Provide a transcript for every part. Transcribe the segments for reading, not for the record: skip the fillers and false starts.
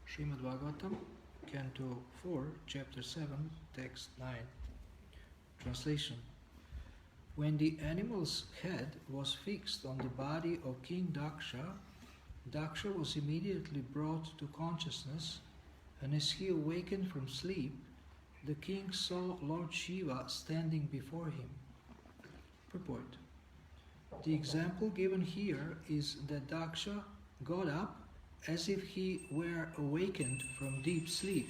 Srimad Bhagavatam, Canto 4, Chapter 7, Text 9. Translation. When the animal's head was fixed on the body of King Daksha, Daksha was immediately brought to consciousness, and as he awakened from sleep, the king saw Lord Shiva standing before him. Purport. The example given here is that Daksha got up as if he were awakened from deep sleep.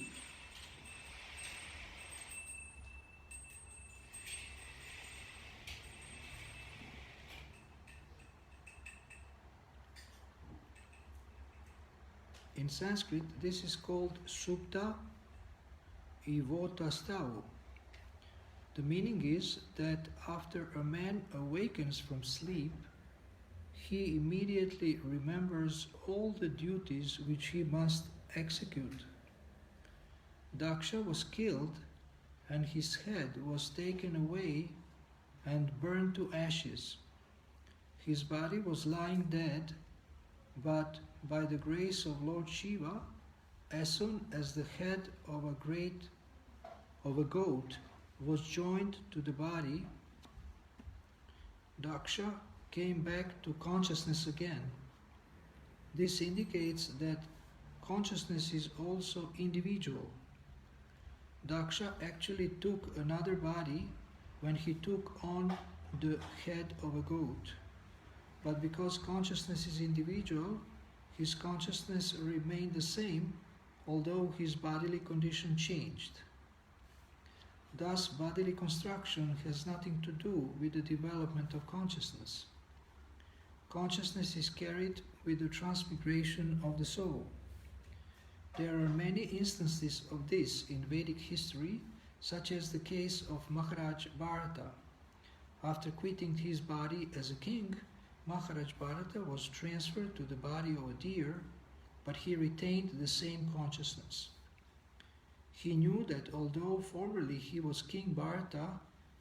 In Sanskrit, this is called Supta Ivotastau. The meaning is that after a man awakens from sleep, he immediately remembers all the duties which he must execute. Daksha was killed, and his head was taken away and burned to ashes. His body was lying dead, but by the grace of Lord Shiva, as soon as the head of a goat was joined to the body, Daksha came back to consciousness again. This indicates that consciousness is also individual. Daksha actually took another body when he took on the head of a goat. But because consciousness is individual, his consciousness remained the same, although his bodily condition changed. Thus, bodily construction has nothing to do with the development of consciousness. Consciousness is carried with the transmigration of the soul. There are many instances of this in Vedic history, such as the case of Maharaj Bharata. After quitting his body as a king, Maharaj Bharata was transferred to the body of a deer, but he retained the same consciousness. He knew that although formerly he was King Bharata,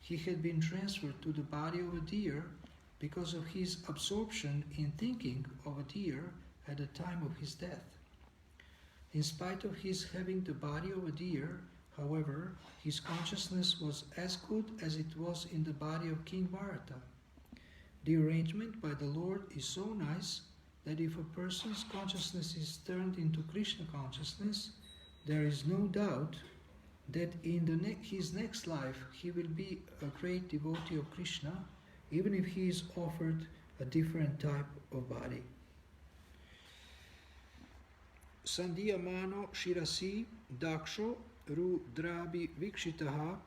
he had been transferred to the body of a deer because of his absorption in thinking of a deer at the time of his death. In spite of his having the body of a deer, however, his consciousness was as good as it was in the body of King Bharata. The arrangement by the Lord is so nice that if a person's consciousness is turned into Krishna consciousness, there is no doubt that in his next life he will be a great devotee of Krishna, even if he is offered a different type of body. Sandhiyamano shirasi daksho rudrabi vikshitaha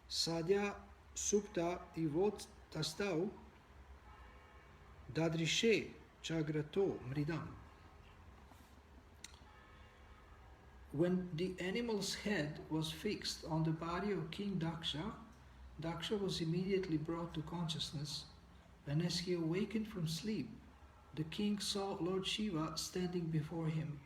sadhya supta ivot tastau dadrishe chagrato mridam. When the animal's head was fixed on the body of King Daksha, Daksha was immediately brought to consciousness, and as he awakened from sleep, the king saw Lord Shiva standing before him.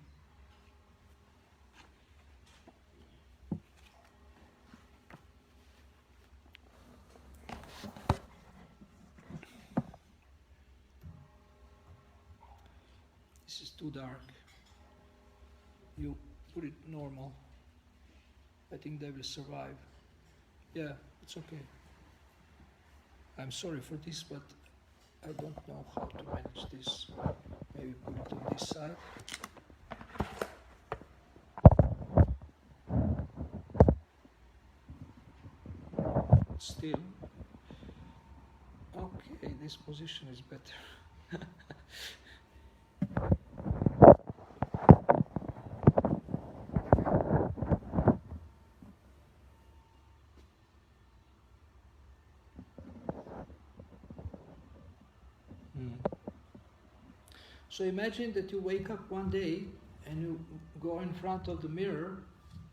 This is too dark. You put it normal. I think they will survive. Yeah, it's okay. I'm sorry for this, but I don't know how to manage this. Maybe put it on this side. Still. Okay, this position is better. So imagine that you wake up one day and you go in front of the mirror,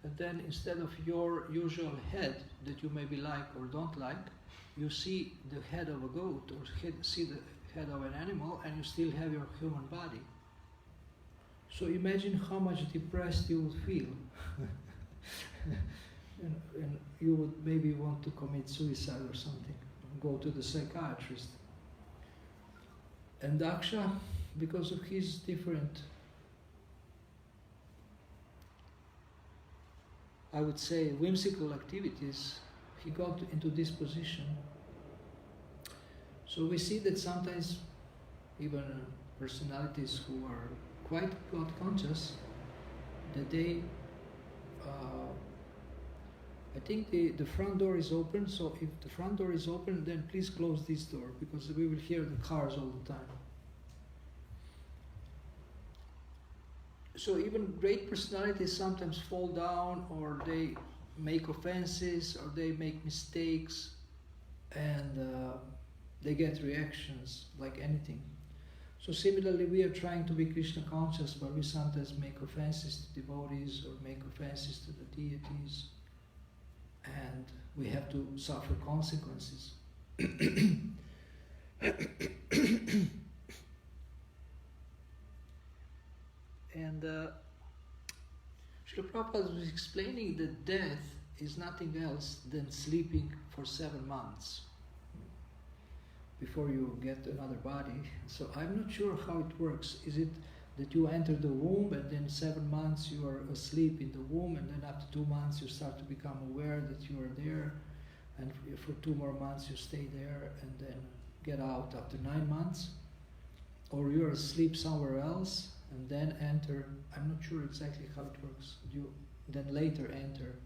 and then instead of your usual head that you maybe like or don't like, you see the head of a goat or see the head of an animal, and you still have your human body. So imagine how much depressed you would feel. and you would maybe want to commit suicide or something, go to the psychiatrist. And Daksha, because of his different I would say, whimsical activities, he got into this position. So we see that sometimes even personalities who are quite God conscious, that they, I think the front door is open, so if the front door is open, then please close this door, because we will hear the cars all the time. So even great personalities sometimes fall down, or they make offenses, or they make mistakes, and they get reactions like anything. So similarly, we are trying to be Krishna conscious, but we sometimes make offenses to devotees or make offenses to the deities, and we have to suffer consequences. And Srila Prabhupada was explaining that death is nothing else than sleeping for 7 months before you get another body. So I'm not sure how it works. Is it that you enter the womb and then 7 months you are asleep in the womb, and then after 2 months you start to become aware that you are there, and for 2 more months you stay there and then get out after 9 months? Or you're asleep somewhere else and then enter, I'm not sure exactly how it works. You then later enter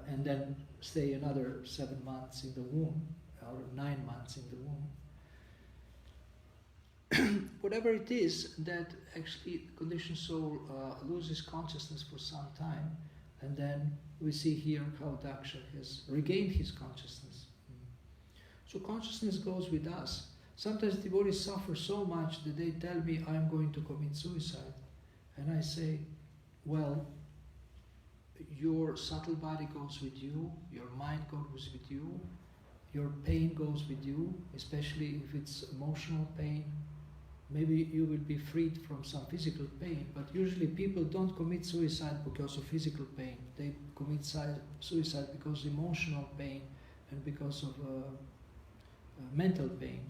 and then stay another 7 months in the womb, or 9 months in the womb. Whatever it is, that actually the conditioned soul loses consciousness for some time, and then we see here how Daksha has regained his consciousness. So consciousness goes with us. Sometimes devotees suffer so much that they tell me, I'm going to commit suicide. And I say, well, your subtle body goes with you, your mind goes with you, your pain goes with you, especially if it's emotional pain. Maybe you will be freed from some physical pain, but usually people don't commit suicide because of physical pain. They commit suicide because of emotional pain and because of mental pain.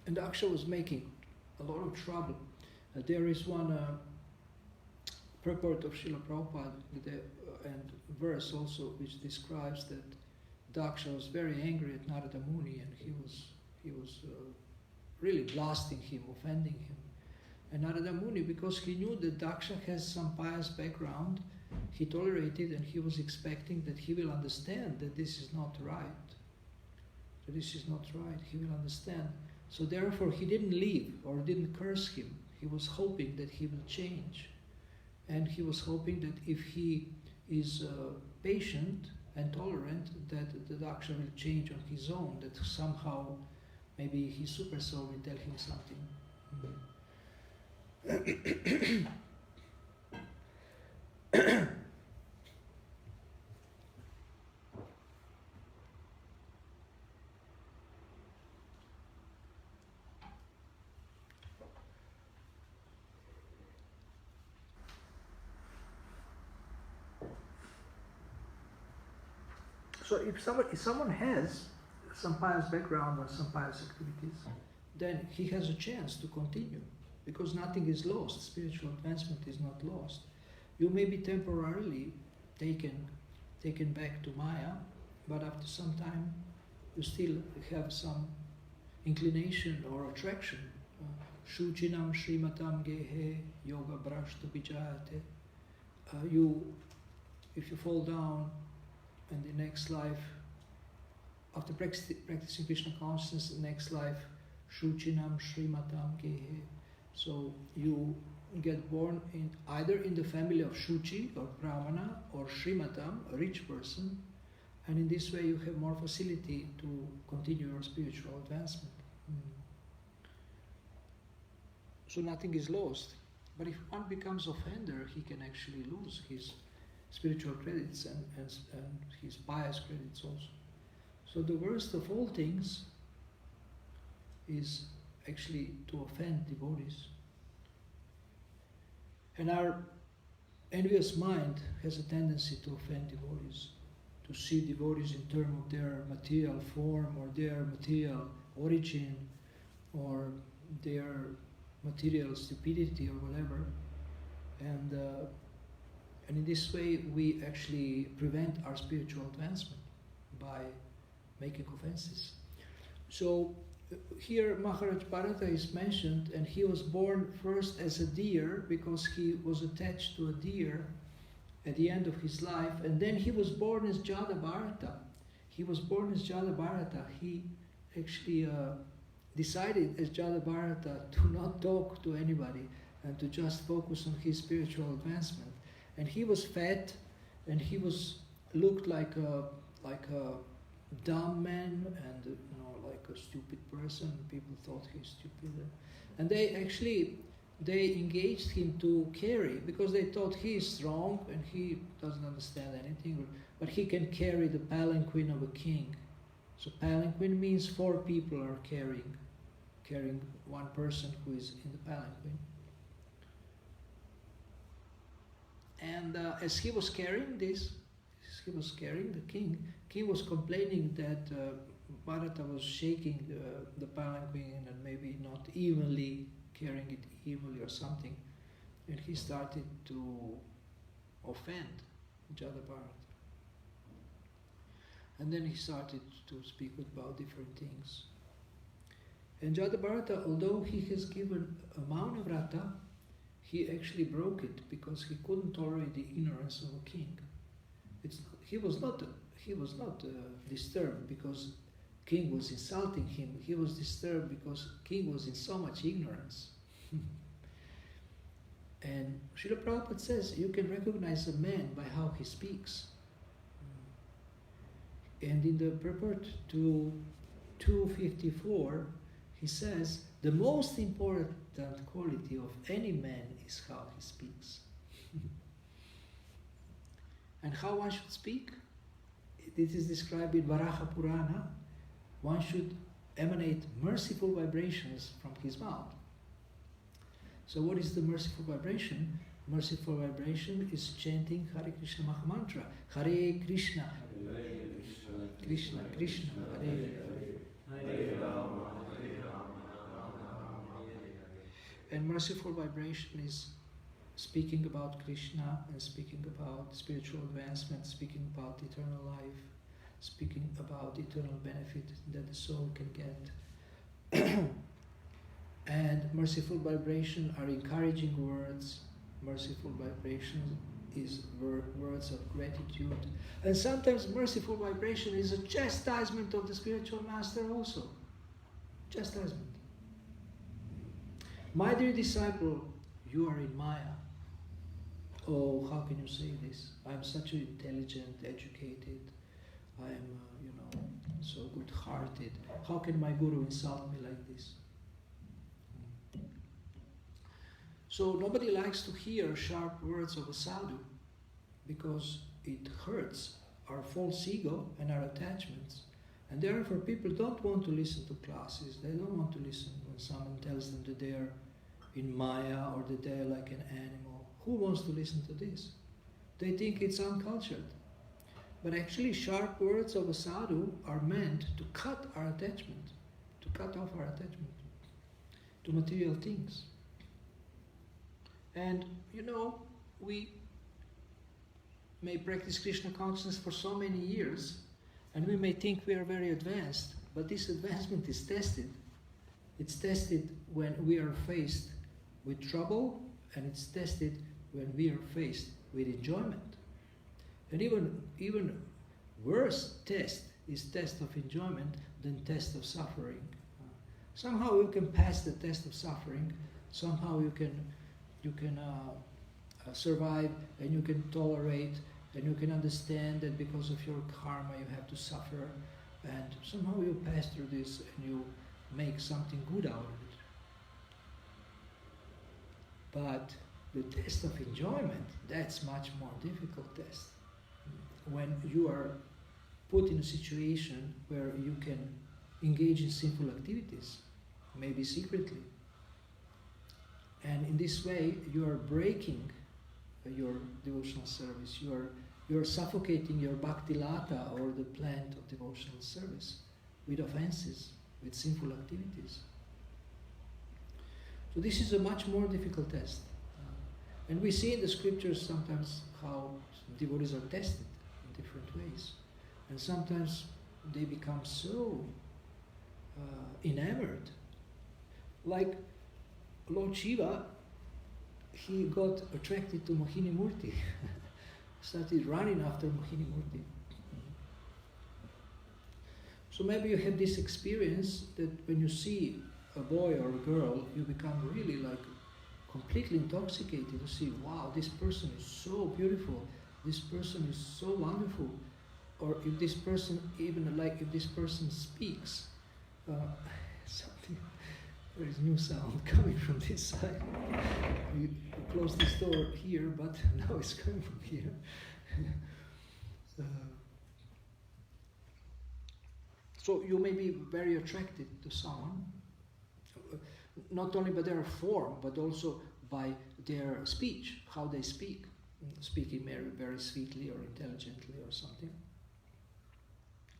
And Aksha was making a lot of trouble. There is one purport of Srila Prabhupada and verse also which describes that Daksha was very angry at Narada Muni, and he was really blasting him, offending him. And Narada Muni, because he knew that Daksha has some pious background, he tolerated, and he was expecting that he will understand that this is not right. That this is not right, he will understand. So therefore he didn't leave or didn't curse him. He was hoping that he will change. And he was hoping that if he is patient and tolerant, that the Daksha will change on his own, that somehow maybe his super soul will tell him something. So if someone has some pious background or some pious activities, then he has a chance to continue, because nothing is lost. Spiritual advancement is not lost. You may be temporarily taken back to Maya, but after some time you still have some inclination or attraction. Shuchinam Srimatam Gehe Yoga Brashta Vijayate. If you fall down in the next life, after practicing Krishna consciousness, the next life, Shuchinam Srimatam Gehe. So you get born either in the family of Shuchi or Brahmana or Srimatam, a rich person, and in this way you have more facility to continue your spiritual advancement. So nothing is lost. But if one becomes offender, he can actually lose his spiritual credits and his pious credits also. So the worst of all things is actually to offend devotees. And our envious mind has a tendency to offend devotees, to see devotees in terms of their material form or their material origin, or their material stupidity or whatever, and in this way we actually prevent our spiritual advancement by making offenses. So here Maharaj Bharata is mentioned, and he was born first as a deer because he was attached to a deer at the end of his life, and then he was born as Jada Bharata. He was born as Jada Bharata. He actually decided as Jada Bharata to not talk to anybody and to just focus on his spiritual advancement. And he was fat, and he looked like a dumb man, and like a stupid person. People thought he's stupid, and they engaged him to carry, because they thought he is strong and he doesn't understand anything, but he can carry the palanquin of a king. So palanquin means 4 people are carrying one person who is in the palanquin. And as he was carrying the king was complaining that Bharata was shaking the palanquin and maybe not evenly carrying it evenly or something, and he started to offend Jada Bharata. And then he started to speak about different things. And Jada Bharata, although he has given a Mauna Vrata, he actually broke it because he couldn't tolerate the ignorance of a king. He was not disturbed because king was insulting him. He was disturbed because king was in so much ignorance. And Srila Prabhupada says you can recognize a man by how he speaks. And in the purport to 254, he says the most important quality of any man is how he speaks. And how one should speak? It is described in Varaha Purana. One should emanate merciful vibrations from his mouth. So what is the merciful vibration? Merciful vibration is chanting Hare Krishna Mahamantra. Hare Krishna, Krishna Krishna, Hare Hare. And merciful vibration is speaking about Krishna and speaking about spiritual advancement, speaking about eternal life, speaking about eternal benefit that the soul can get. And merciful vibration are encouraging words. Merciful vibration is words of gratitude. And sometimes merciful vibration is a chastisement of the spiritual master also. Chastisement. My dear disciple, you are in Maya. Oh, how can you say this? I am such an intelligent, educated, I am, so good-hearted. How can my guru insult me like this? So nobody likes to hear sharp words of a sadhu because it hurts our false ego and our attachments. And therefore people don't want to listen to classes. They don't want to listen when someone tells them that they are in Maya or that they are like an animal. Who wants to listen to this? They think it's uncultured. But actually sharp words of a sadhu are meant to cut our attachment, to cut off our attachment to material things. And we may practice Krishna consciousness for so many years, and we may think we are very advanced, but this advancement is tested. It's tested when we are faced with trouble, and it's tested when we are faced with enjoyment. And even worse test is test of enjoyment than test of suffering. Somehow you can pass the test of suffering. Somehow you can survive, and you can tolerate, and you can understand that because of your karma you have to suffer, and somehow you pass through this and you make something good out of it. But the test of enjoyment, that's much more difficult test. When you are put in a situation where you can engage in sinful activities, maybe secretly, and in this way you are breaking your devotional service, you are suffocating your bhakti lata, or the plant of devotional service, with offenses, with sinful activities. So this is a much more difficult test. And we see in the scriptures sometimes how devotees are tested in different ways. And sometimes they become so enamored. Like Lord Shiva, he got attracted to Mohini Murti, started running after Mohini Murti. So maybe you have this experience that when you see a boy or a girl, you become really like completely intoxicated. You see, wow, this person is so beautiful, this person is so wonderful. Or if this person, even like if this person speaks, something, there is new sound coming from this side. You close this door here, but now it's coming from here. So you may be very attracted to someone, not only by their form, but also by their speech, how they speak, speaking very, very sweetly or intelligently or something,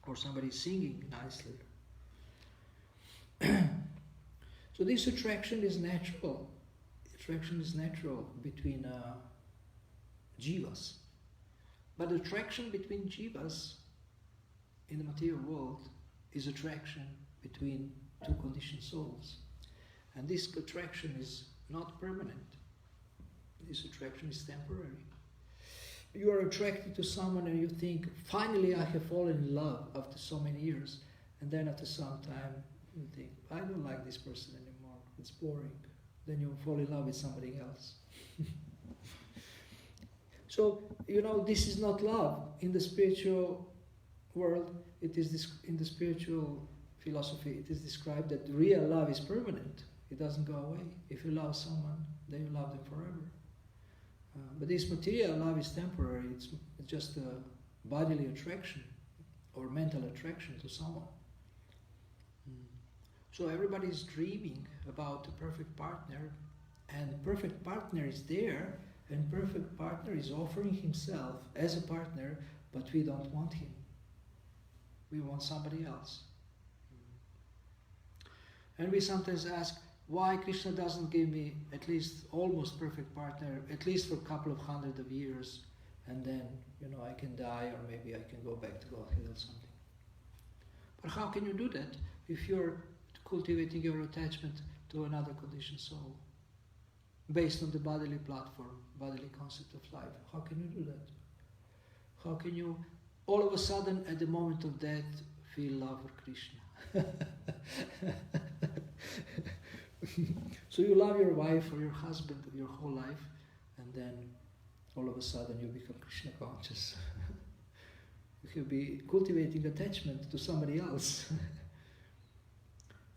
or somebody singing nicely. So this attraction is natural. Attraction is natural between jivas. But attraction between jivas in the material world is attraction between two conditioned souls. And this attraction is not permanent. This attraction is temporary. You are attracted to someone and you think, finally I have fallen in love after so many years. And then after some time you think, I don't like this person anymore, it's boring. Then you fall in love with somebody else. So, this is not love. In the spiritual world, it is in the spiritual philosophy, it is described that real love is permanent. It doesn't go away. If you love someone, then you love them forever. But this material love is temporary. It's just a bodily attraction or mental attraction to someone. So everybody is dreaming about a perfect partner, and the perfect partner is there, and perfect partner is offering himself as a partner, but we don't want him. We want somebody else. And we sometimes ask, why Krishna doesn't give me at least almost perfect partner, at least for a couple of hundred of years, and then, I can die, or maybe I can go back to Godhead or something. But how can you do that if you're cultivating your attachment to another conditioned soul, based on the bodily platform, bodily concept of life? How can you do that? How can you, all of a sudden, at the moment of death, feel love for Krishna? So you love your wife or your husband your whole life, and then all of a sudden you become Krishna conscious. You could be cultivating attachment to somebody else.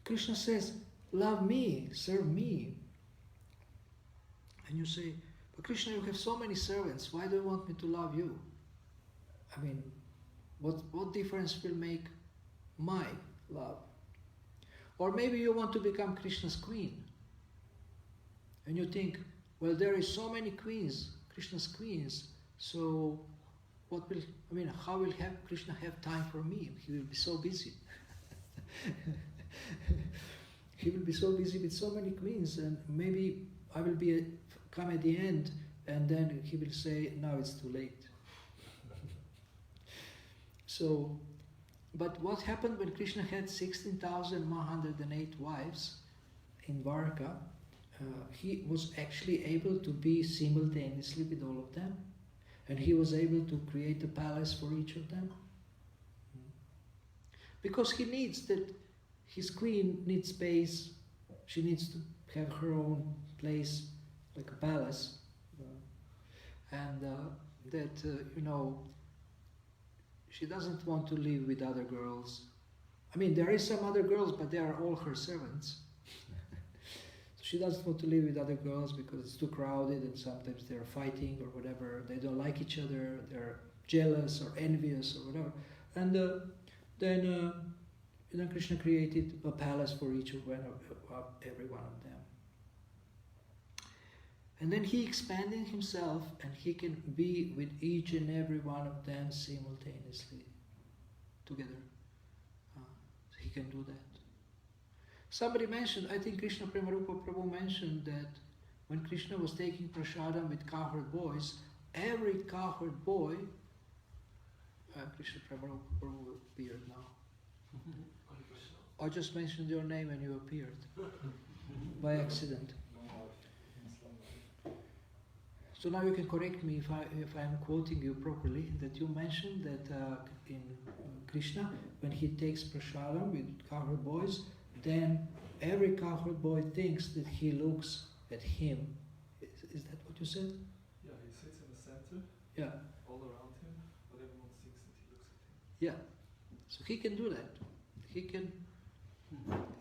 Krishna says, love me, serve me. And you say, but Krishna, you have so many servants, why do you want me to love you? I mean, what difference will make my love? Or maybe you want to become Krishna's queen. And you think, well, there is so many queens, Krishna's queens, so how will Krishna have time for me? He will be so busy. He will be so busy with so many queens, and maybe I will come at the end, and then he will say, now it's too late. So, but what happened when Krishna had 16,108 wives in Dwarka? He was actually able to be simultaneously with all of them, and he was able to create a palace for each of them. Because he needs that, his queen needs space, she needs to have her own place, like a palace, and she doesn't want to live with other girls. I mean, there is some other girls, but they are all her servants. So she doesn't want to live with other girls because it's too crowded, and sometimes they're fighting or whatever. They don't like each other. They're jealous or envious or whatever. And then Krishna created a palace for each of every one of them. And then he expanded himself, and he can be with each and every one of them simultaneously, together. He can do that. Somebody mentioned, I think Krishna Premarupa Prabhu mentioned that when Krishna was taking prasadam with cowherd boys, every cowherd boy, Krishna Premarupa Prabhu appeared now. I just mentioned your name and you appeared by accident. So now you can correct me if I am quoting you properly, that you mentioned that in Krishna, when he takes prasadam with cowherd boys, then every cowherd boy thinks that he looks at him. Is that what you said? Yeah, he sits in the center. Yeah. All around him, but everyone thinks that he looks at him. Yeah. So he can do that.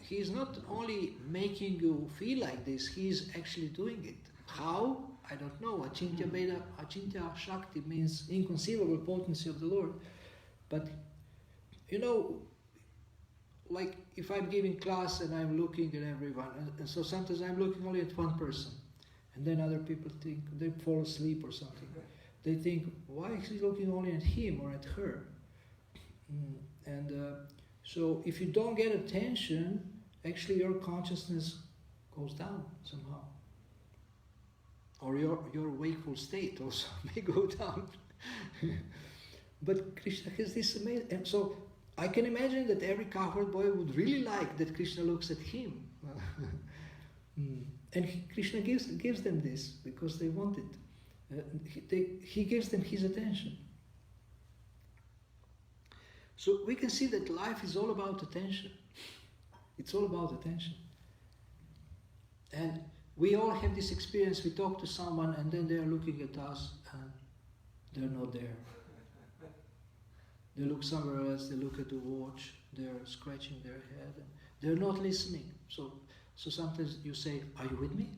He is not only making you feel like this, he is actually doing it. How? I don't know. Achintya Veda, Achintya Shakti means inconceivable potency of the Lord. But, you know, like if I'm giving class and I'm looking at everyone, and so sometimes I'm looking only at one person, and then other people think, they fall asleep or something. They think, why is he looking only at him or at her? So if you don't get attention, actually your consciousness goes down somehow. Or your wakeful state also may go down. But Krishna has this amazing... And so I can imagine that every cowherd boy would really like that Krishna looks at him. And Krishna gives them this because they want it. He gives them his attention. So we can see that life is all about attention. It's all about attention. And we all have this experience. We talk to someone and then they are looking at us and they're not there. They look somewhere else, they look at the watch, they're scratching their head, and they're not listening. So sometimes you say, are you with me?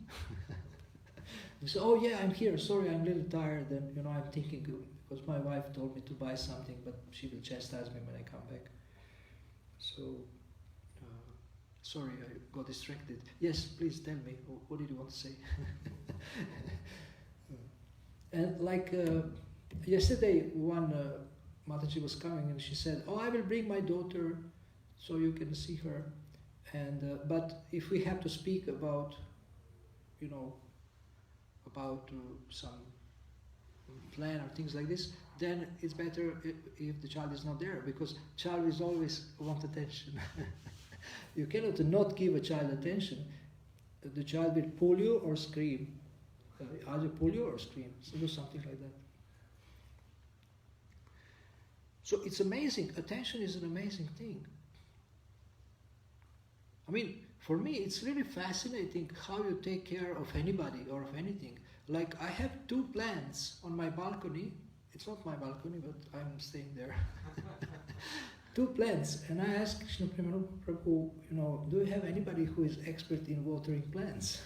You say, oh yeah, I'm here, sorry, I'm a little tired, and I'm thinking, because my wife told me to buy something, but she will chastise me when I come back. So, sorry, I got distracted. Yes, please tell me, what did you want to say? And like yesterday, one Mataji was coming and she said, oh, I will bring my daughter so you can see her. And but if we have to speak about, some plan or things like this, then it's better if the child is not there, because child is always want attention. You cannot not give a child attention. The child will pull you or scream. Either pull you or scream. So do something like that. So it's amazing. Attention is an amazing thing. I mean, for me, it's really fascinating how you take care of anybody or of anything. Like, I have 2 plants on my balcony. It's not my balcony, but I'm staying there. 2 plants. And I asked Krishna Premarupa Prabhu, do you have anybody who is expert in watering plants?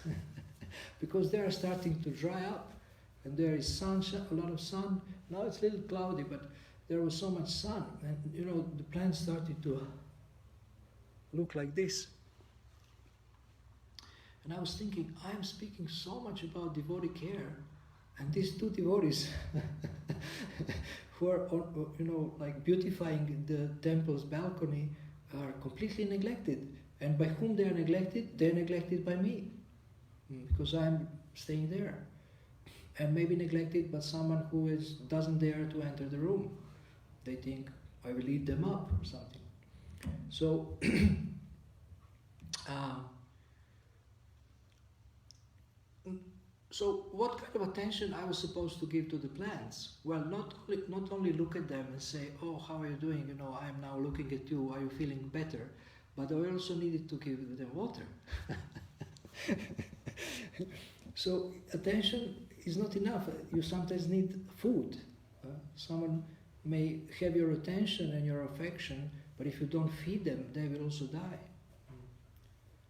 Because they are starting to dry up. And there is sunshine, a lot of sun. Now it's a little cloudy, but there was so much sun. And, the plants started to look like this. And I was thinking, I am speaking so much about devotee care, and these 2 devotees who are, like beautifying the temple's balcony are completely neglected. And by whom they are neglected? They are neglected by me, because I am staying there. And maybe neglected by someone who doesn't dare to enter the room. They think, I will eat them up or something. So, so what kind of attention I was supposed to give to the plants? Well, not only look at them and say, oh, how are you doing? I am now looking at you, are you feeling better? But I also needed to give them water. So attention is not enough. You sometimes need food. Someone may have your attention and your affection, but if you don't feed them, they will also die.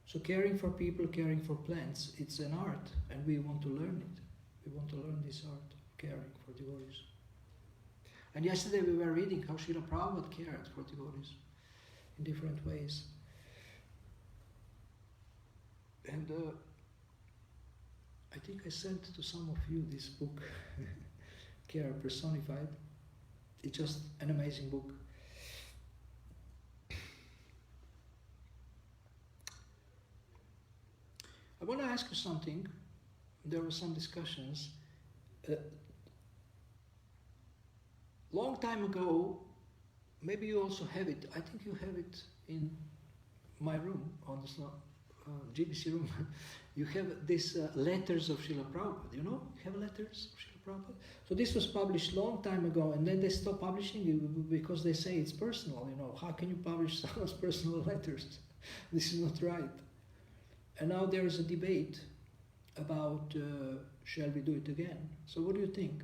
So caring for people, caring for plants, it's an art, and we want to learn it. We want to learn this art, caring for devotees. And yesterday we were reading how Srila Prabhupada cared for devotees in different ways. And I think I sent to some of you this book, Care Personified. It's just an amazing book. I want to ask you something. There were some discussions. Long time ago, maybe you also have it. I think you have it in my room, on the GBC room. You have these letters of Srila Prabhupada. You know, you have letters of Srila Prabhupada. So this was published long time ago, and then they stopped publishing it because they say it's personal. You know, how can you publish someone's personal letters? This is not right. And now there is a debate about shall we do it again? So what do you think?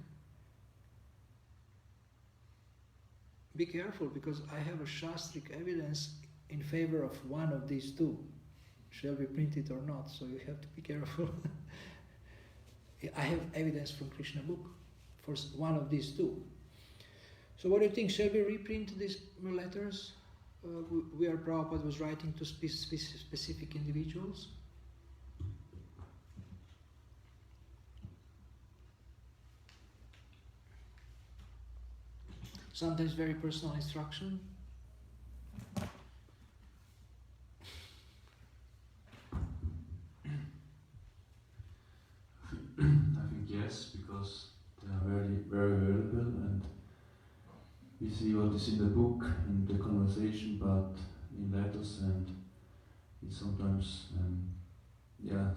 Be careful, because I have a Shastric evidence in favor of one of these two. Shall we print it or not? So you have to be careful. I have evidence from Krishna book for one of these two. So what do you think? Shall we reprint these letters where Prabhupada was writing to specific individuals? Sometimes very personal instruction. I think yes, because they are very, very valuable, and we see what is in the book, in the conversation, but in letters, and it sometimes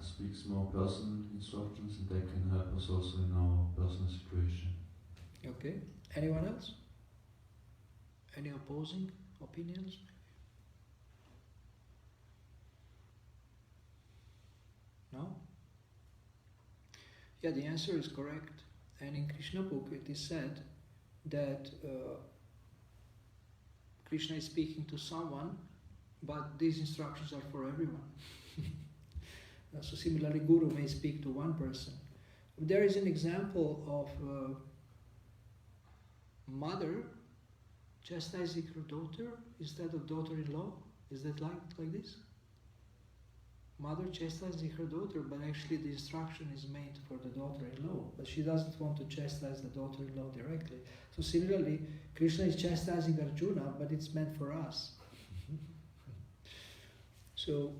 speaks more personal instructions, and they can help us also in our personal situation. Okay. Anyone else? Any opposing opinions? No? Yeah, the answer is correct. And in Krishna book it is said that Krishna is speaking to someone, but these instructions are for everyone. So similarly, Guru may speak to one person. There is an example of mother chastising her daughter instead of daughter-in-law. Is that like this? Mother chastising her daughter, but actually the instruction is made for the daughter-in-law, but she doesn't want to chastise the daughter-in-law directly. So similarly, Krishna is chastising Arjuna, but it's meant for us. So,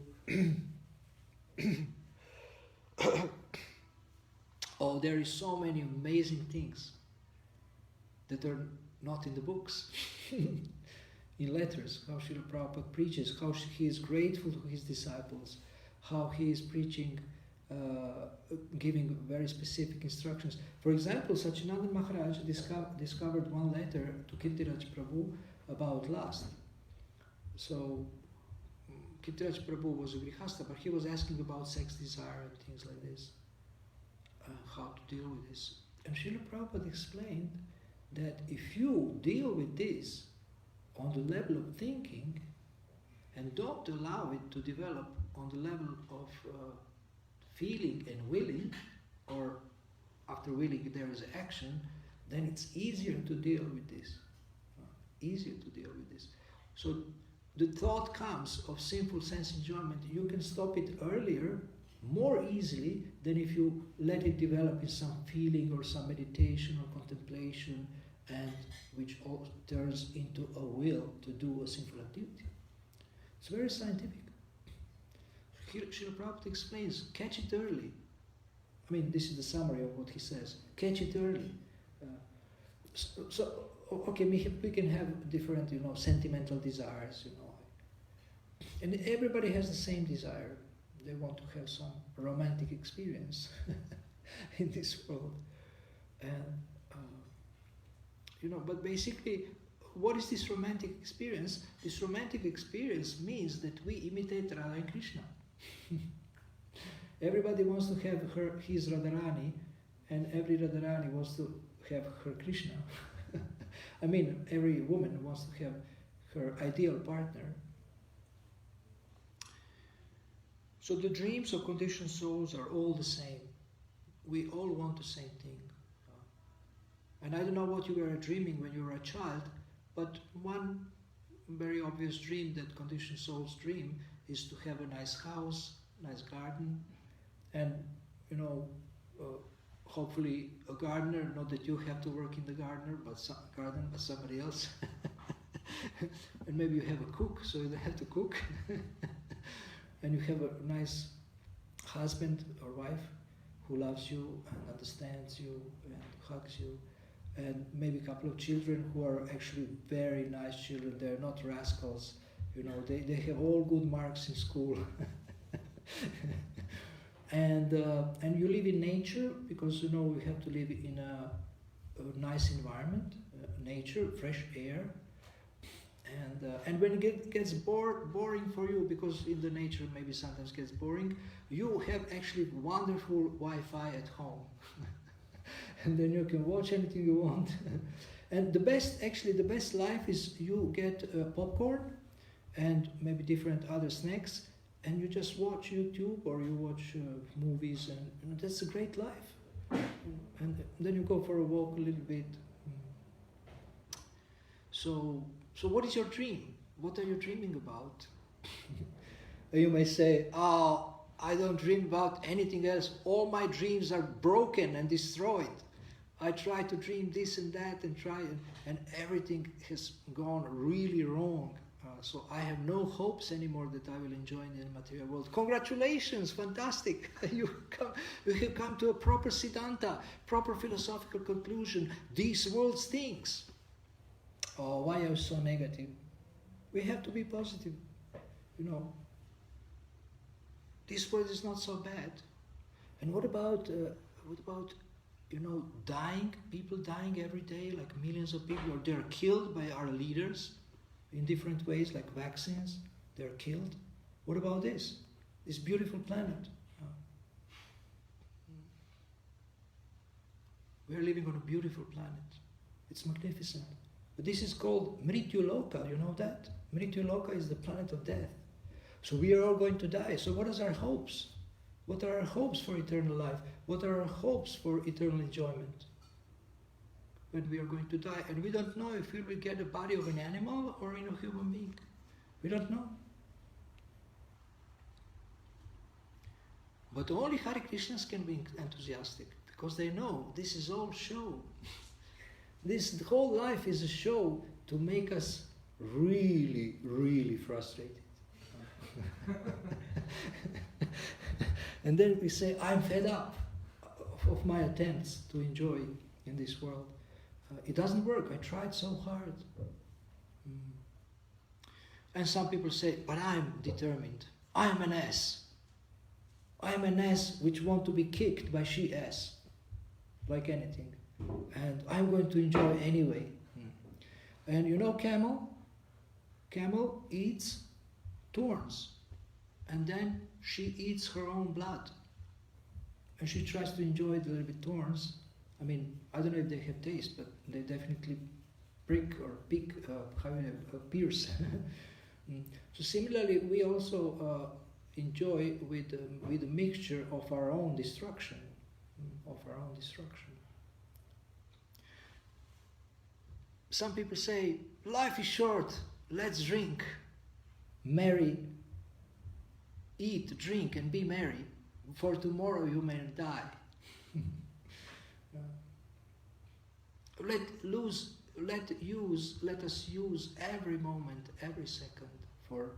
there is so many amazing things that are not in the books. In letters, how Srila Prabhupada preaches, how he is grateful to his disciples, how he is preaching, giving very specific instructions. For example, Sachinandan Maharaj discovered one letter to Kirtiraj Prabhu about lust. So, Kirtiraj Prabhu was a Grihastha, but he was asking about sex desire and things like this, how to deal with this. And Srila Prabhupada explained that if you deal with this on the level of thinking and don't allow it to develop on the level of feeling and willing, or after willing there is action, then it's easier to deal with this. Easier to deal with this. So the thought comes of sinful sense enjoyment, you can stop it earlier, more easily than if you let it develop in some feeling or some meditation or contemplation, and which all turns into a will to do a sinful activity. It's very scientific. Srila Prabhupada explains, catch it early. I mean, this is the summary of what he says. Catch it early. Okay, we can have different, sentimental desires, and everybody has the same desire. They want to have some romantic experience in this world, and but basically, what is this romantic experience? This romantic experience means that we imitate Radha and Krishna. Everybody wants to have his Radharani, and every Radharani wants to have her Krishna. I mean, every woman wants to have her ideal partner. So the dreams of conditioned souls are all the same. We all want the same thing. And I don't know what you were dreaming when you were a child, but one very obvious dream that conditioned souls dream is to have a nice house, nice garden, and hopefully a gardener. Not that you have to work in the garden, but somebody else. And maybe you have a cook, so you don't have to cook. And you have a nice husband or wife who loves you and understands you and hugs you, and maybe a couple of children who are actually very nice children. They're not rascals, they have all good marks in school. And you live in nature because we have to live in a nice environment, nature, fresh air. And when it gets boring for you, because in the nature maybe sometimes gets boring, you have actually wonderful Wi-Fi at home. And then you can watch anything you want. And the best life is you get popcorn and maybe different other snacks, and you just watch YouTube or you watch movies, and that's a great life. And then you go for a walk a little bit. So what is your dream? What are you dreaming about? You may say, oh, I don't dream about anything else. All my dreams are broken and destroyed. I try to dream this and that and everything has gone really wrong. So I have no hopes anymore that I will enjoy in the material world. Congratulations, fantastic. You have come to a proper Siddhanta, proper philosophical conclusion. This world stinks. Oh, why are you so negative? We have to be positive. This world is not so bad. And what about dying? People dying every day, like millions of people, or they're killed by our leaders in different ways, like vaccines. They're killed. What about this beautiful planet? We're living on a beautiful planet. It's magnificent. But this is called Mrityu Loka, you know that? Mrityu Loka is the planet of death. So we are all going to die. So what are our hopes? What are our hopes for eternal life? What are our hopes for eternal enjoyment? When we are going to die. And we don't know if we will get a body of an animal or in a human being. We don't know. But only Hare Krishnas can be enthusiastic, because they know this is all show. The whole life is a show to make us really, really frustrated. And then we say, I'm fed up of my attempts to enjoy in this world. It doesn't work. I tried so hard. And some people say, but I'm determined. I'm an ass. I'm an ass which want to be kicked by she-ass, like anything. And I'm going to enjoy anyway. And camel? Camel eats thorns. And then she eats her own blood. And she tries to enjoy the little bit thorns. I mean, I don't know if they have taste, but they definitely prick or pierce. So similarly, we also enjoy with a mixture of our own destruction. Some people say, life is short, let's drink, marry, eat, drink, and be merry, for tomorrow you may die. Let us use every moment, every second for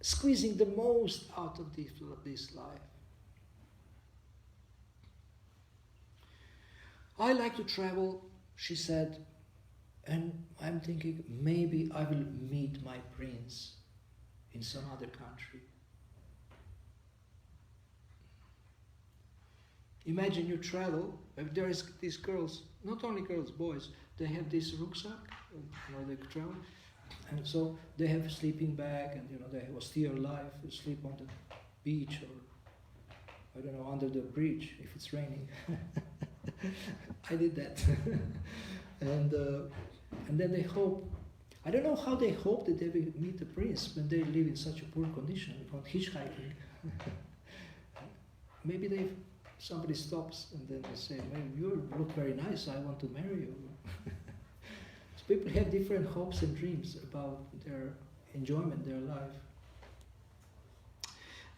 squeezing the most out of this life. I like to travel, she said, and I'm thinking maybe I will meet my prince in some other country. Imagine you travel, there is these girls, not only girls, boys, they have this rucksack, they travel, and so they have a sleeping bag, and they have austere life, they sleep on the beach or, I don't know, under the bridge if it's raining. I did that. And then they hope, I don't know how they hope that they will meet the prince when they live in such a poor condition, on hitchhiking. Maybe somebody stops and then they say, well, you look very nice, I want to marry you. So people have different hopes and dreams about their enjoyment, their life.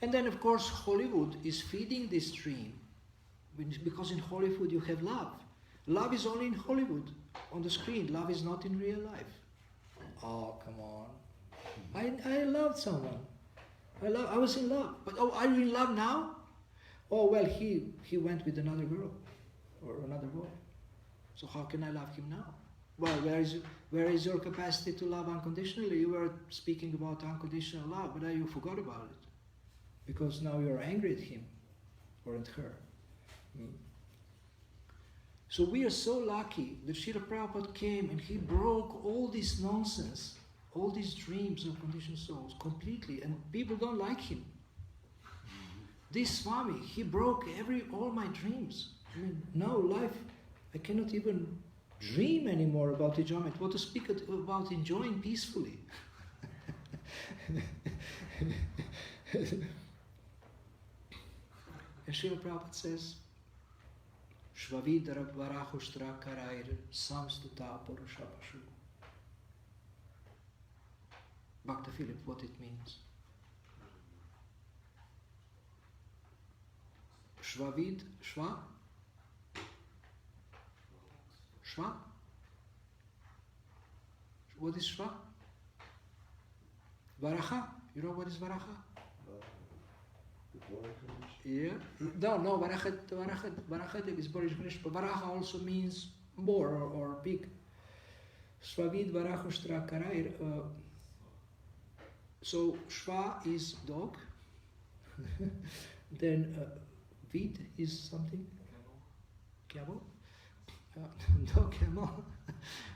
And then of course Hollywood is feeding this dream, because in Hollywood you have love. Love is only in Hollywood, on the screen. Love is not in real life. Oh, come on. I loved someone. I was in love. But are you in love now? Oh, well, he went with another girl or another boy. So how can I love him now? Well, where is your capacity to love unconditionally? You were speaking about unconditional love, but now you forgot about it. Because now you're angry at him or at her. So we are so lucky that Srila Prabhupada came and he broke all this nonsense, all these dreams of conditioned souls completely, and people don't like him. This Swami, he broke all my dreams. I mean, now life, I cannot even dream anymore about enjoyment. What to speak about enjoying peacefully? And Srila Prabhupada says, Shvavidara Varahushtra Karair Samstuta Purushapashu. Bhakta Philip, what it means. Shvavid, Shva? Shva? What is Shva? Varaha. You know what is Varaha? Yeah. No, Varaha is Boris Ganesh, but Varaha also means boar or pig. Svavid Varahushtra Karair. So Shva is dog. Then Vid is something. Camel. No camel.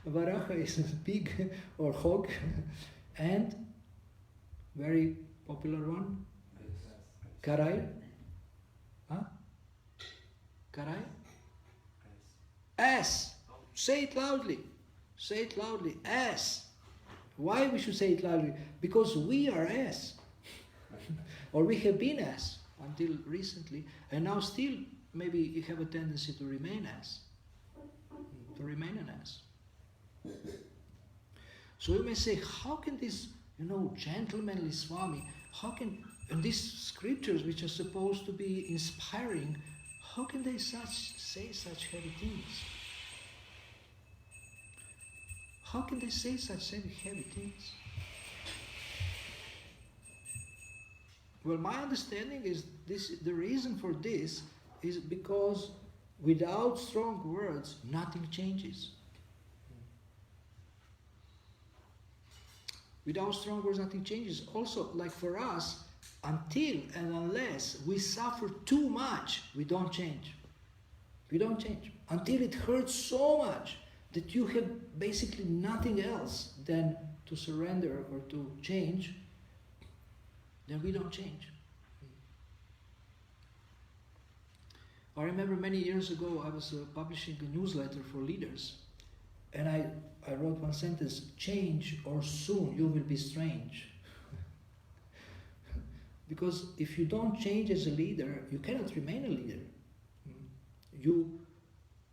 Varaha is pig or hog. And very popular one. Karai. Huh? Karai? Ass. Say it loudly. Say it loudly. Ass. Why we should say it loudly? Because we are ass. Or we have been ass until recently. And now still maybe you have a tendency to remain ass. To remain an ass. So you may say, how can this, gentlemanly Swami, how can, and these scriptures which are supposed to be inspiring, how can they say such heavy things? How can they say such heavy things? Well, my understanding is the reason for this is because without strong words, nothing changes. Without strong words, nothing changes. Also, like for us, until and unless we suffer too much, we don't change. We don't change. Until it hurts so much that you have basically nothing else than to surrender or to change, then we don't change. I remember many years ago I was publishing a newsletter for leaders, and I wrote one sentence, change or soon you will be strange. Because if you don't change as a leader, you cannot remain a leader.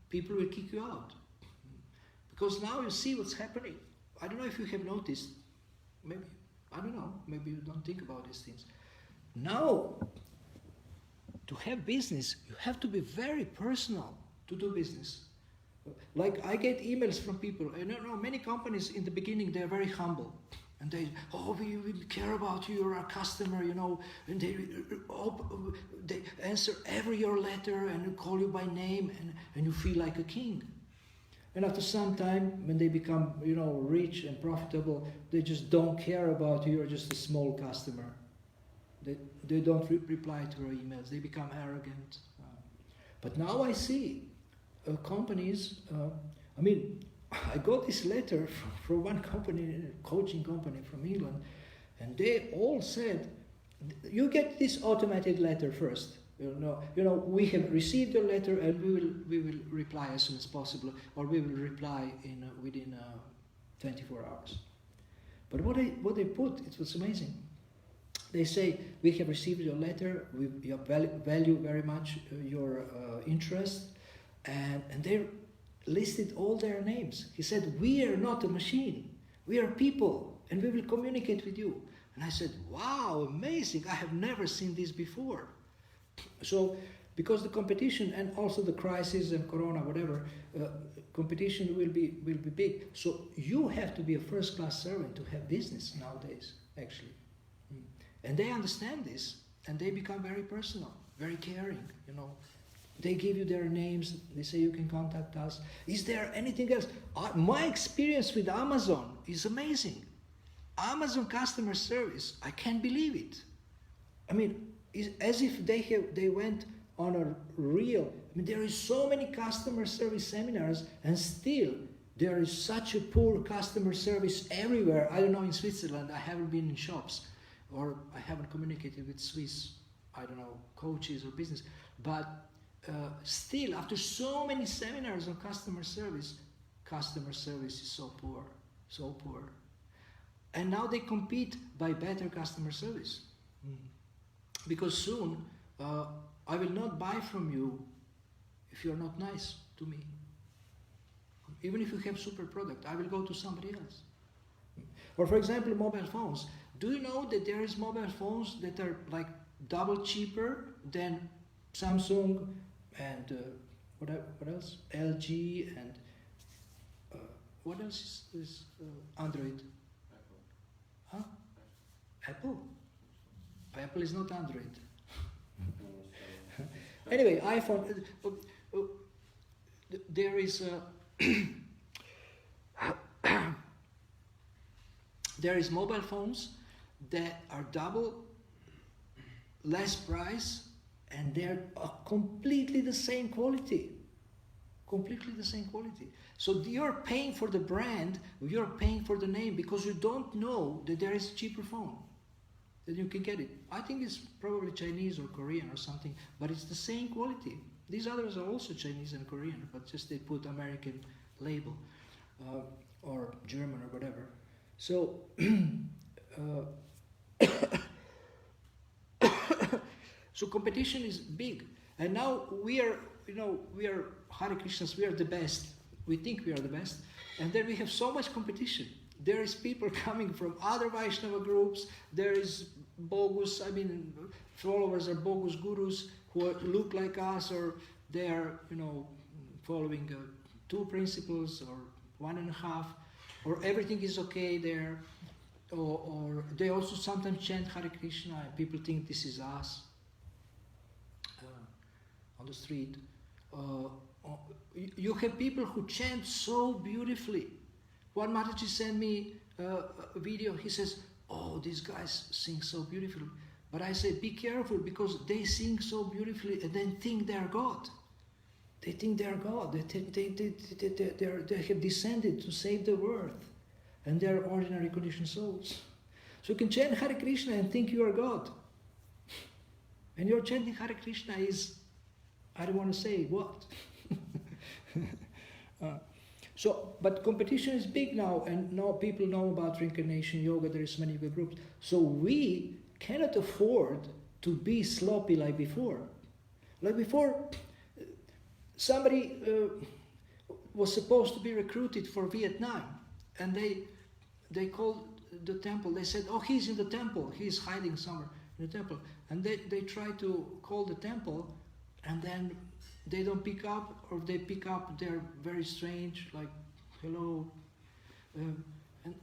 People will kick you out. Because now you see what's happening. I don't know if you have noticed, maybe you don't think about these things. Now, to have business, you have to be very personal to do business. Like I get emails from people, many companies in the beginning, they're very humble. And they, we care about you, you're our customer, and they answer every your letter and call you by name, and you feel like a king. And after some time, when they become, rich and profitable, they just don't care about you, you're just a small customer. They don't reply to your emails, they become arrogant. But now I see companies, I got this letter from one company, a coaching company from England, and they all said, you get this automated letter first. We have received your letter and we will reply as soon as possible, or we will reply within 24 hours. But what they put, it was amazing. They say, we have received your letter, we value very much your interest, and they listed all their names. He said, we are not a machine, we are people, and we will communicate with you. And I said, wow, amazing, I have never seen this before. So, because the competition and also the crisis and corona, whatever, competition will be big. So you have to be a first-class servant to have business nowadays, actually. And they understand this. and they become very personal, very caring, you know. They give you their names, they say you can contact us. Is there anything else? My experience with Amazon is amazing. Amazon customer service, I can't believe it. I mean, it's as if they went on a real, I mean, there is so many customer service seminars, and still there is such a poor customer service everywhere. I don't know, in Switzerland, I haven't been in shops, or I haven't communicated with Swiss, I don't know, coaches or business, but still, after so many seminars on customer service is so poor, so poor. And now they compete by better customer service. Because soon, I will not buy from you if you're not nice to me. Even if you have super product, I will go to somebody else. Or for example, mobile phones. Do you know that there is mobile phones that are like double cheaper than Samsung and what else? LG and what else is Android? Huh? Apple? Apple is not Android. Anyway, iPhone. There is there is mobile phones that are double less price, and they're completely the same quality. Completely the same quality. So you're paying for the brand, you're paying for the name, because you don't know that there is a cheaper phone, that you can get it. I think it's probably Chinese or Korean or something, but it's the same quality. These others are also Chinese and Korean, but just they put American label or German or whatever. So so competition is big, and now we are Hare Krishnas, we are the best. We think we are the best, and then we have so much competition. There is people coming from other Vaishnava groups. There is bogus, followers are bogus gurus who look like us, or they are, following 2 principles or 1.5, or everything is okay there, or they also sometimes chant Hare Krishna, and people think this is us on the street. You have people who chant so beautifully. One Mataji sent me a video. He says, "Oh, these guys sing so beautifully." But I say, be careful, because they sing so beautifully and then think they are God. They think they are God. They have descended to save the world, and they are ordinary conditioned souls. So you can chant Hare Krishna and think you are God. And your chanting Hare Krishna is, I don't want to say what. But competition is big now, and now people know about reincarnation yoga. There is many yoga groups. So we cannot afford to be sloppy like before. Like before, somebody was supposed to be recruited for Vietnam, and they called the temple. They said, "Oh, he's in the temple. He's hiding somewhere in the temple." And they try to call the temple, and then they don't pick up, or they pick up, they're very strange, like, hello. And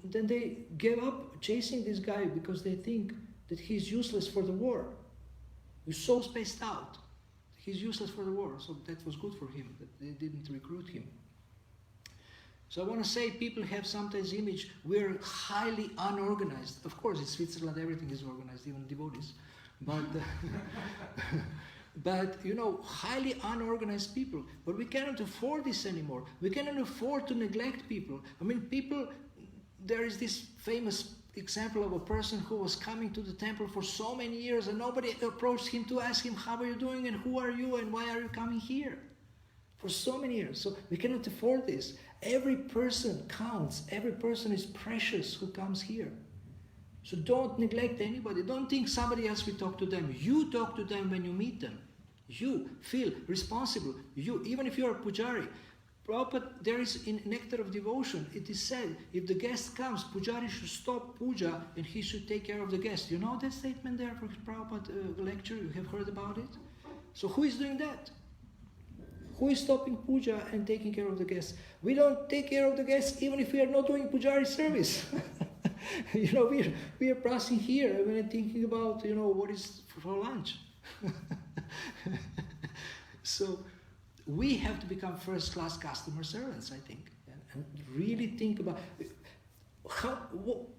then they give up chasing this guy because they think that he's useless for the war. He's so spaced out. He's useless for the war. So that was good for him, that they didn't recruit him. So I want to say, people have sometimes image, we're highly unorganized. Of course, in Switzerland everything is organized, even devotees. But but highly unorganized people. But we cannot afford this anymore. We cannot afford to neglect people. There is this famous example of a person who was coming to the temple for so many years, and nobody approached him to ask him, how are you doing, and who are you, and why are you coming here? For so many years. So we cannot afford this. Every person counts. Every person is precious who comes here. So don't neglect anybody. Don't think somebody else will talk to them. You talk to them when you meet them. You feel responsible. You, even if you are a pujari. Prabhupada, there is in Nectar of Devotion, it is said, if the guest comes, pujari should stop puja and he should take care of the guest. You know that statement there for Prabhupada lecture? You have heard about it? So who is doing that? Who is stopping puja and taking care of the guests? We don't take care of the guests even if we are not doing pujari service. we are passing here and we're thinking about, what is for lunch. So we have to become first-class customer servants, I think, and really think about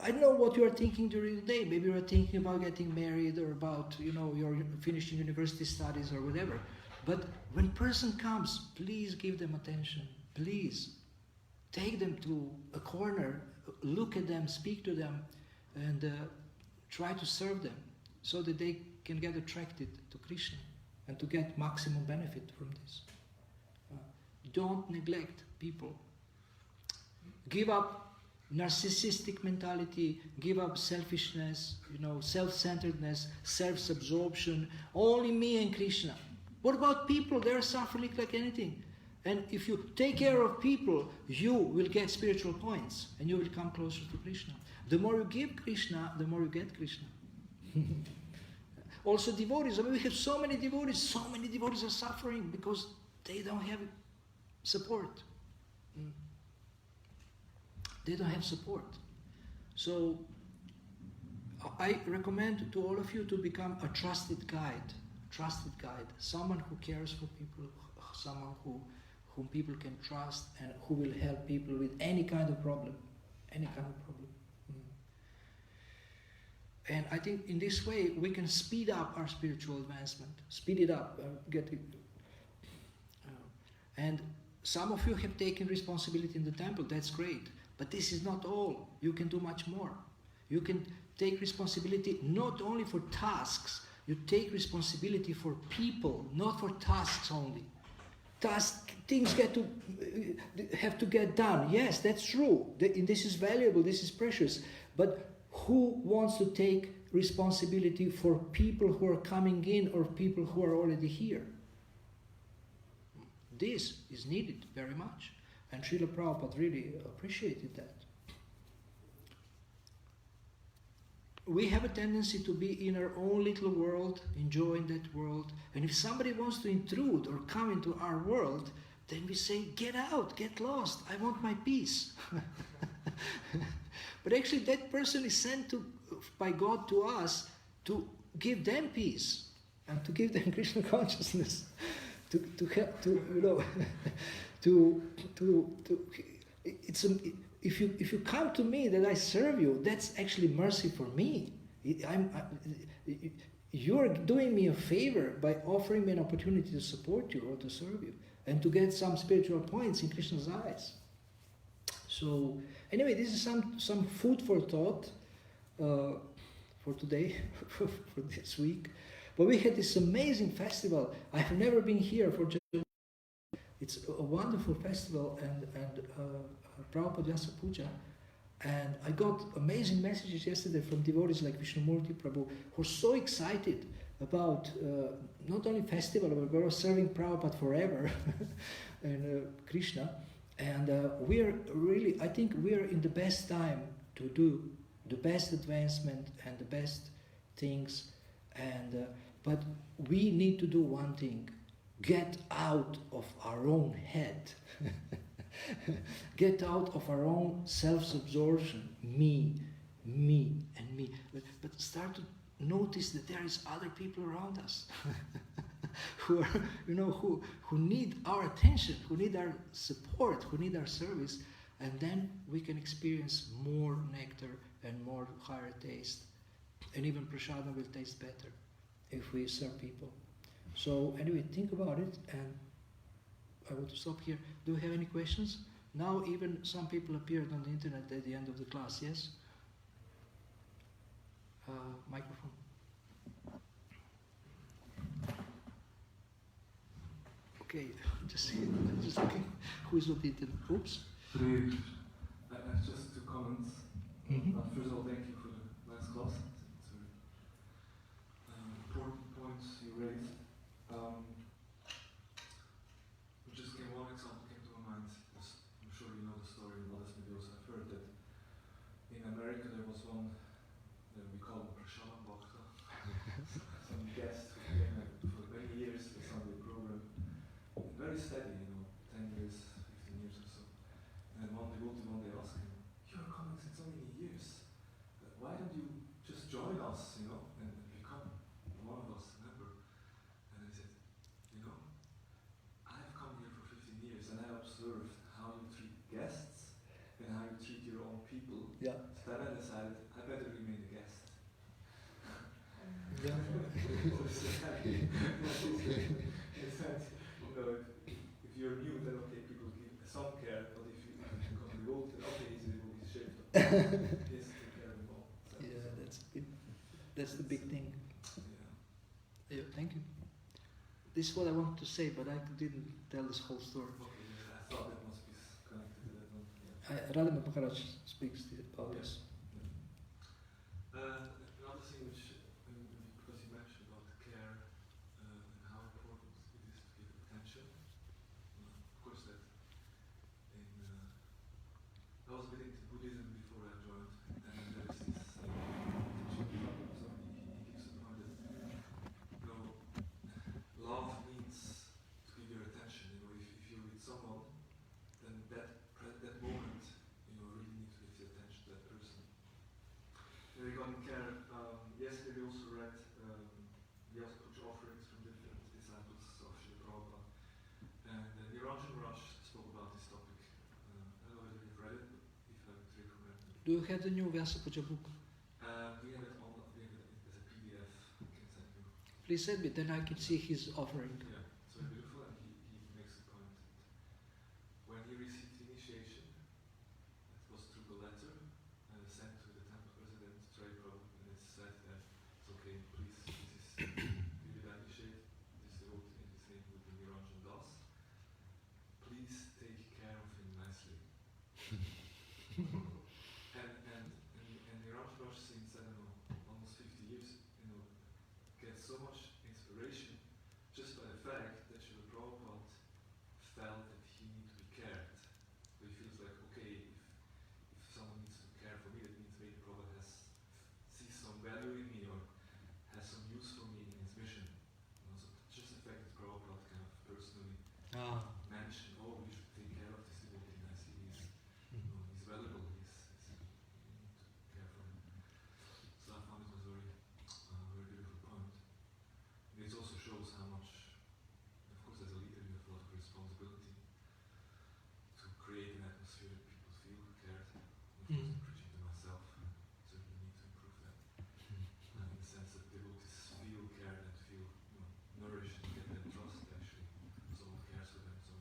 I don't know what you are thinking during the day. Maybe you are thinking about getting married or about, your finishing university studies or whatever. But when person comes, please give them attention. Please take them to a corner, look at them, speak to them, and try to serve them so that they can get attracted to Krishna and to get maximum benefit from this. Don't neglect people. Give up narcissistic mentality, give up selfishness, self-centeredness, self-absorption, only me and Krishna. What about people? They are suffering like anything. And if you take care of people, you will get spiritual points and you will come closer to Krishna. The more you give Krishna, the more you get Krishna. Also devotees, we have so many devotees are suffering because they don't have support. They don't have support. So I recommend to all of you to become a trusted guide, someone who cares for people, someone whom people can trust and who will help people with any kind of problem. And I think in this way we can speed up our spiritual advancement, speed it up, get it. And some of you have taken responsibility in the temple, that's great. But this is not all. You can do much more. You can take responsibility not only for tasks, you take responsibility for people, not for tasks only. Things have to get done. Yes, that's true. This is valuable, this is precious. But who wants to take responsibility for people who are coming in or people who are already here? This is needed very much. And Srila Prabhupada really appreciated that. We have a tendency to be in our own little world, enjoying that world. And if somebody wants to intrude or come into our world, then we say, get out, get lost, I want my peace. But actually that person is sent by God to us to give them peace and to give them Krishna consciousness. If you come to me that I serve you, that's actually mercy for me. You're doing me a favor by offering me an opportunity to support you or to serve you and to get some spiritual points in Krishna's eyes. So anyway, this is some food for thought for today, for this week. But we had this amazing festival. I have never been here for just. It's a wonderful festival and Prabhupada Vyasa Puja. And I got amazing messages yesterday from devotees like Vishnumurti Prabhu who are so excited about not only festival, but we're serving Prabhupada forever and Krishna. And I think we are in the best time to do the best advancement and the best things. And but we need to do one thing. Get out of our own head. Get out of our own self-absorption. Me, and me. But start to notice that there is other people around us who are, who need our attention, who need our support, who need our service, and then we can experience more nectar and more higher taste. And even prasada will taste better if we serve people. So anyway, think about it, and I want to stop here. Do we have any questions? Now even some people appeared on the internet at the end of the class, yes? Microphone. Okay, just looking who is on the internet. Oops. I have just 2 comments. Mm-hmm. First of all, thank you for the last class. It's important points you raised. Just one example came to my mind. I'm sure you know the story, and others maybe also have heard that in America there was one, we call him Prashant Bhakta, some guest who came for many years to the Sunday program, very steady, 10 years, 15 years or so. And one devotee one day asked him, "You are coming since so many years. said, if you're new, then okay, people give some care, but if you become old, then okay, he's shaved. He has to take care of them all. So that's the big thing. Yeah. Yeah, thank you. This is what I wanted to say, but I didn't tell this whole story. Okay, I thought that must be connected to that one. Yeah. Radha Maharaj speaks about this. Another thing which, because you mentioned about care and how important it is to give attention, of course that I was a bit into Buddhism before I joined, and there is this teaching from somebody, he gives a point that, love means to give your attention. If you're with someone, then that moment, really need to give your attention to that person. Regarding care, yesterday we also read, we also put offerings from different disciples of Srila Prabhupada. And Niranjan Raj spoke about this topic. I don't know whether you've read it, but if I would recommend it. Do you have the new Vyasapuja book? We have it as a PDF, I can send you. Please send me, then I can see his offering. Yeah, it's very beautiful, and he makes a point that when he received initiation, it was through the letter sent to the temple president, Trey Prabhu, and it said that it's okay, please, this is you will initiate this devotee in his name with the Niranjan Das. Please take care of him nicely. and Niranjan Das, since I don't know, almost 50 years, gets so much inspiration just by the fact that Srila Prabhupada felt that he needed to be cared. So he feels like, okay, if someone needs to care for me, that means maybe Prabhupada sees some value in me or has some use for me in his mission. So just the fact that Prabhupada kind of personally mentioned, oh, we should take care of this devotee nicely. He's valuable. We need to care for him. So I found it was very beautiful point. It also shows how much, of course, as a leader, you have a lot of responsibility to create an atmosphere that people feel cared. Of course, I'm preaching to myself, so you need to improve that. In the sense that devotees feel cared and feel nourished and get that trust, actually. Someone cares for them, so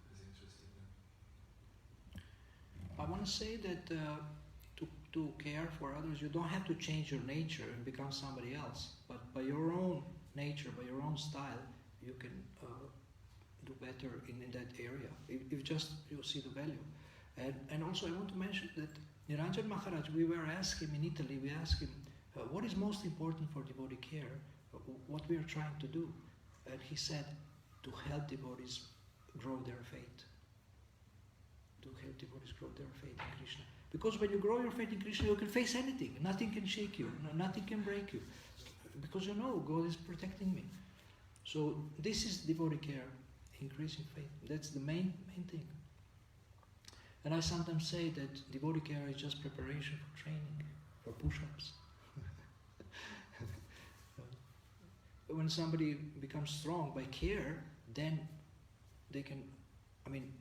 it's interesting. I want to say that to care for others, you don't have to change your nature and become somebody else. But by your own nature, by your own style, you can do better in that area. If just you see the value. And also I want to mention that Niranjan Maharaj, we were asking him in Italy, we asked him, what is most important for devotee care? What we are trying to do? And he said, to help devotees grow their faith. To help devotees grow their faith in Krishna. Because when you grow your faith in Krishna, you can face anything. Nothing can shake you. Nothing can break you. Because you know God is protecting me. So this is devotee care, increasing faith. That's the main thing. And I sometimes say that devotee care is just preparation for training, for push-ups. When somebody becomes strong by care, then they can,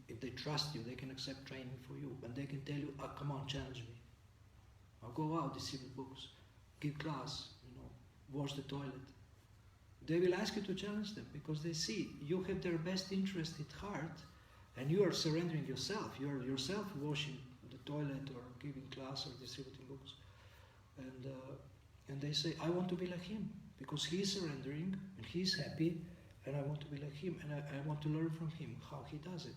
if they trust you, they can accept training for you. And they can tell you, come on, challenge me. I'll go out, distribute books, give class, wash the toilet. They will ask you to challenge them because they see you have their best interest at heart and you are surrendering yourself. You are yourself washing the toilet or giving class or distributing books. And they say, I want to be like him because he is surrendering and he is happy and I want to be like him and I want to learn from him how he does it.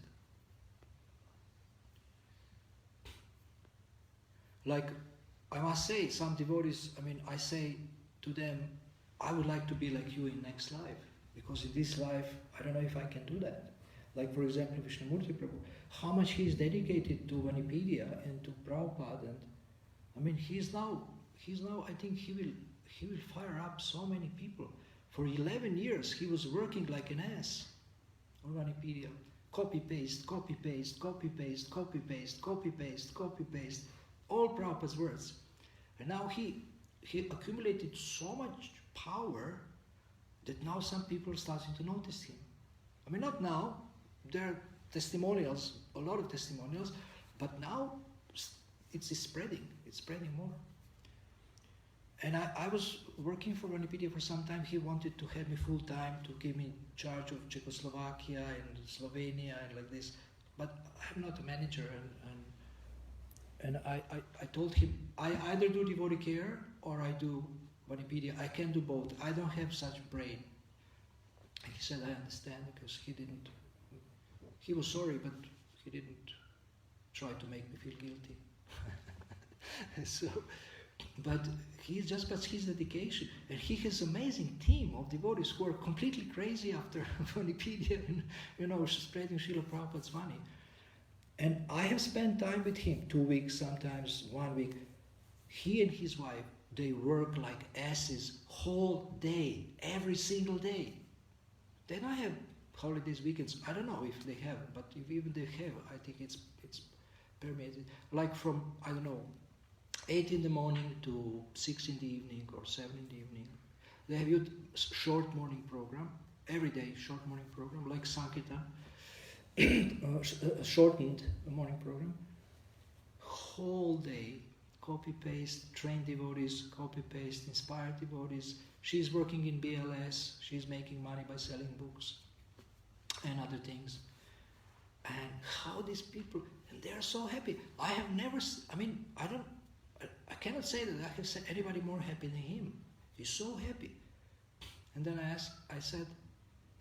Like, I must say, some devotees, I say to them, I would like to be like you in next life, because in this life, I don't know if I can do that. Like, for example, Vishnumurti Prabhu, how much he is dedicated to Vanipedia and to Prabhupada, and he's now, I think he will fire up so many people. For 11 years, he was working like an ass on Vanipedia. Copy paste, copy paste, copy paste, copy paste, copy paste, copy paste, all Prabhupada's words. And now he accumulated so much power that now some people are starting to notice him. Not now, there are testimonials, a lot of testimonials, but now it's spreading more. And I was working for Vanipedia for some time. He wanted to have me full time, to give me charge of Czechoslovakia and Slovenia and like this. But I'm not a manager, and I told him, I either do devotee care or I do Vanipedia. I can do both. I don't have such brain. And he said, I understand, because he was sorry, but he didn't try to make me feel guilty. So, but but his dedication, and he has amazing team of devotees who are completely crazy after Vanipedia and spreading Srila Prabhupada's Vani. And I have spent time with him, 2 weeks, sometimes 1 week. He and his wife, they work like asses whole day, every single day. They don't have holidays, weekends. I don't know if they have, but if even they have, I think it's permitted. Like from, I don't know, 8 in the morning to 6 in the evening or 7 in the evening. They have a short morning program, every day short morning program, like Sankirtan, shortened morning program. Whole day, copy-paste, trained devotees, copy-paste, inspired devotees. She's working in BLS, she's making money by selling books and other things. And how these people, and they're so happy. I have never, I cannot say that I have seen anybody more happy than him. He's so happy. And then I said,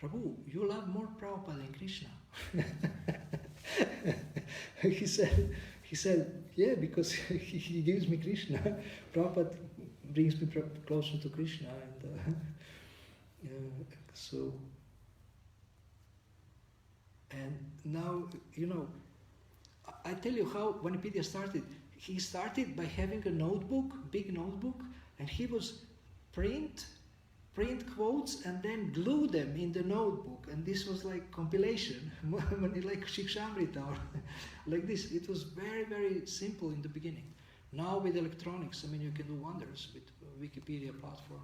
Prabhu, you love more Prabhupada than Krishna. He said, yeah, because he gives me Krishna. Prabhupada brings me closer to Krishna. And now, I tell you how Vanipedia started. He started by having a notebook, big notebook, and he was print quotes and then glue them in the notebook. And this was like compilation, like Shikshamrita or like this. It was very, very simple in the beginning. Now with electronics, you can do wonders with Wikipedia platform.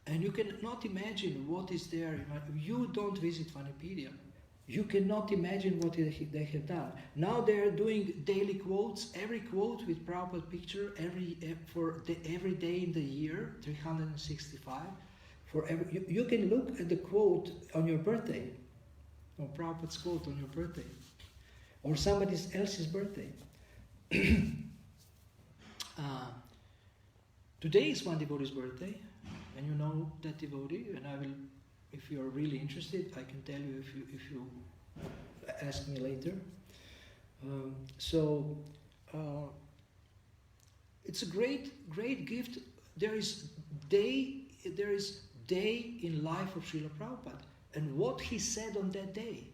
And you cannot imagine what is there. You don't visit Vanipedia. You cannot imagine what they have done. Now they are doing daily quotes, every quote with Prabhupada picture every day in the year, 365. You can look at the quote on your birthday, or Prabhupada's quote on your birthday, or somebody else's birthday. Today is one devotee's birthday, and you know that devotee, and I will. If you are really interested, I can tell you if you ask me later. It's a great gift. There is day in life of Srila Prabhupada, and what he said on that day.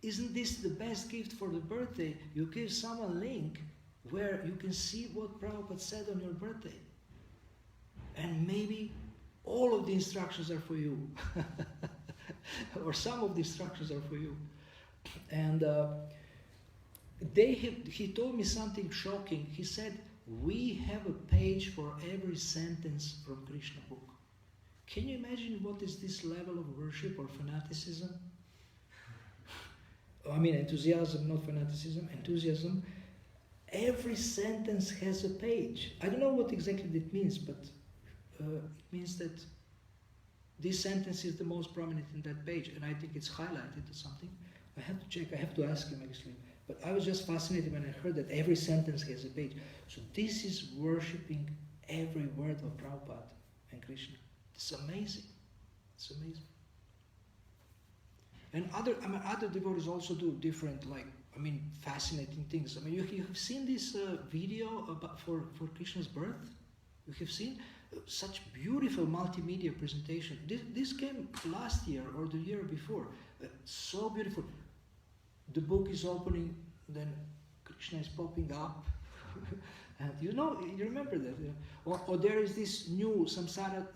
Isn't this the best gift for the birthday? You give someone a link where you can see what Prabhupada said on your birthday, and maybe all of the instructions are for you, or some of the instructions are for you. And he told me something shocking. He said, we have a page for every sentence from Krishna book. Can you imagine what is this level of worship or fanaticism? Enthusiasm, not fanaticism, enthusiasm. Every sentence has a page. I don't know what exactly that means, but it means that this sentence is the most prominent in that page, and I think it's highlighted or something. I have to check, I have to ask him actually. But I was just fascinated when I heard that every sentence has a page. So this is worshipping every word of Prabhupada and Krishna. It's amazing. It's amazing. And other devotees also do different, fascinating things. You have seen this video for Krishna's birth? You have seen such beautiful multimedia presentation. This came last year or the year before. So beautiful. The book is opening, then Krishna is popping up. And you remember that. Or there is this new Samsara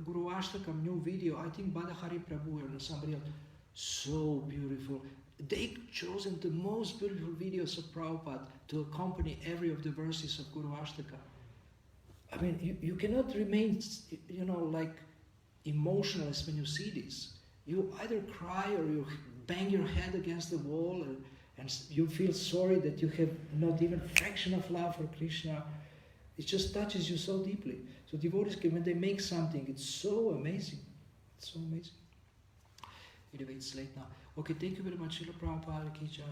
Guru Ashtakam new video, I think Badahari Prabhu or somebody else. So beautiful. They chosen the most beautiful videos of Prabhupada to accompany every of the verses of Guru Ashtaka. You cannot remain, emotionless when you see this. You either cry or you bang your head against the wall and you feel sorry that you have not even a fraction of love for Krishna. It just touches you so deeply. So devotees, when they make something, it's so amazing. It's so amazing. Anyway, it's late now. Okay, thank you very much. Srila Prabhupada Ki Jai.